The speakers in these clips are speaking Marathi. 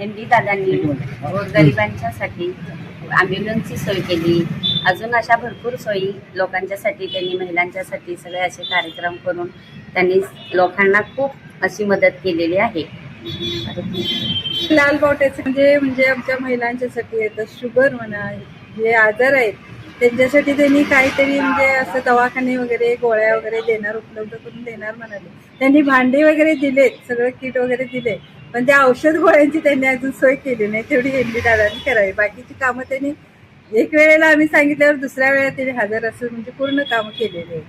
एमडी दादांनी गोरगरिबांच्यासाठी ॲम्ब्युलन्सची सोय केली. अजून अशा भरपूर सोयी लोकांच्यासाठी त्यांनी, महिलांच्यासाठी सगळे असे कार्यक्रम करून त्यांनी लोकांना खूप अशी मदत केलेली आहे. लाल बावट्याचे म्हणजे आमच्या महिलांच्यासाठी येतं, शुगर म्हणा, जे आजार आहेत त्यांच्यासाठी त्यांनी काहीतरी असं दवाखाने वगैरे गोळ्या वगैरे देणार, उपलब्ध करून देणार म्हणाले. त्यांनी भांडी वगैरे दिलेत, सगळं किट वगैरे दिले, पण त्या औषध गोळ्यांची त्यांनी अजून सोय केली नाही. तेवढी एमडी दादांनी करावी. बाकीची कामं त्यांनी एक वेळेला आम्ही सांगितल्यावर दुसऱ्या वेळेला त्यांनी हजर असून पूर्ण कामं केलेली आहे.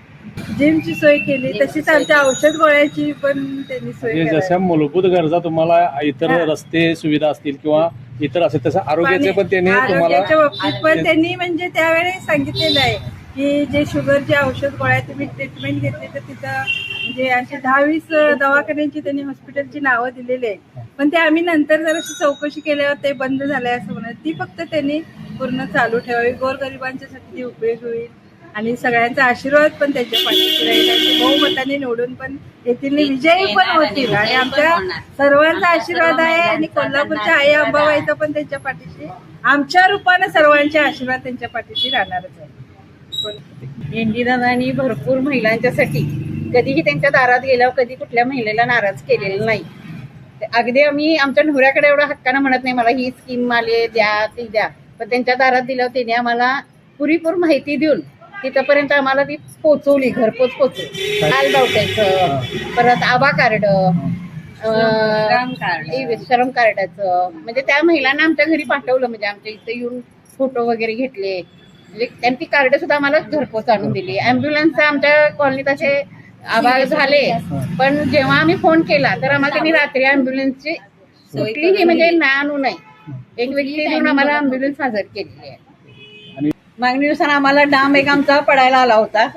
जिमची सोय केली, तशीच आमच्या औषध गोळ्याची पण त्यांनी सोय केली. जशा मूलभूत गरजा तुम्हाला इतर रस्ते सुविधा असतील किंवा इतर असेल तसं आरोग्याचे पण त्यांनी तुम्हाला बाबतीत पण त्यांनी त्यावेळेस सांगितलेलं आहे की जे शुगरचे औषध गोळ्या तुम्ही ट्रीटमेंट घेतली तर तिथं अशी 10-20 दवाखान्यांची त्यांनी हॉस्पिटलची नावं दिलेली आहेत. पण ते आम्ही नंतर जराशी चौकशी केल्यावर ते बंद झालंय असं म्हणत. ती फक्त त्यांनी पूर्ण चालू ठेवावी. गोरगरिबांच्यासाठी ती उपयोग होईल आणि सगळ्यांचा आशीर्वाद पण त्यांच्या पाठीशी राहील. आणि बहुमताने निवडून पण येथील विजयी पण होतील आणि आमच्या सर्वांचा आशीर्वाद आहे. आणि कोल्हापूरच्या आई अंबाबाईचा पण त्यांच्या पाठीशी, आमच्या रूपानं सर्वांचे आशीर्वाद त्यांच्या पाठीशी राहणारच आहे. एमडी दादांनी भरपूर महिलांच्यासाठी कधीही त्यांच्या दारात गेल्यावर कधी कुठल्या महिलेला नाराज केलेलं नाही. अगदी आम्ही आमच्या नवऱ्याकडे एवढा हक्कानं म्हणत नाही मला ही स्कीम आली द्या ती द्या, पण त्यांच्या दारात दिल्यावर त्यांनी आम्हाला पुरेपूर माहिती देऊन तिथपर्यंत आम्हाला ती पोचवली, घरपोच पोचवली. लाल बावट्याचं, परत आभा कार्ड, श्रम कार्डाचं, म्हणजे त्या महिलांना आमच्या घरी पाठवलं. म्हणजे आमच्या इथे येऊन फोटो वगैरे घेतले, म्हणजे त्यांची कार्ड सुद्धा आम्हाला घरपोच आणून दिली. ॲम्ब्युलन्सचा आमच्या कॉलनीत असे आभार झाले, पण जेव्हा आम्ही फोन केला तर आम्हाला त्यांनी रात्री ॲम्ब्युलन्सची कुठलीही म्हणजे आणू नाही, एक व्यक्ती देऊन आम्हाला ॲम्ब्युलन्स हजर केलेली आहे. मागणीनुसार आम्हाला डाम एक आमचा पडायला आला होता.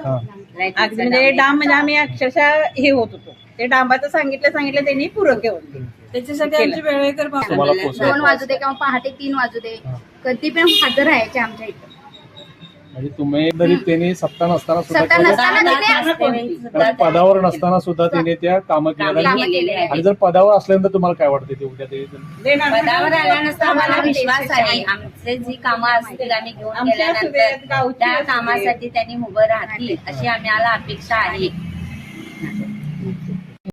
म्हणजे डाम म्हणजे आम्ही अक्षरशः हे होत होतो. ते डांबाचं सांगितलं त्यांनी पुरं घेऊन त्याच्यासाठी आमची वेळेकर 2 वाजू दे किंवा पहाटे 3 वाजू दे, कधी पण हजर राहायचे आमच्या इथं. म्हणजे तुम्ही जरी त्यांनी सत्ता नसताना सत्ता नसताना तिथे सुद्धा पदावर नसताना सुद्धा त्यांनी त्या कामं केल्या. आणि जर पदावर असल्यानंतर तुम्हाला काय वाटतं ते उद्या ते पदावर आल्यानंतर आम्हाला विश्वास आहे आमचे जी कामं असतील आम्ही घेऊन गेल्यानंतर त्या कामासाठी त्यांनी उभं राहतील अशी आम्हाला अपेक्षा आहे.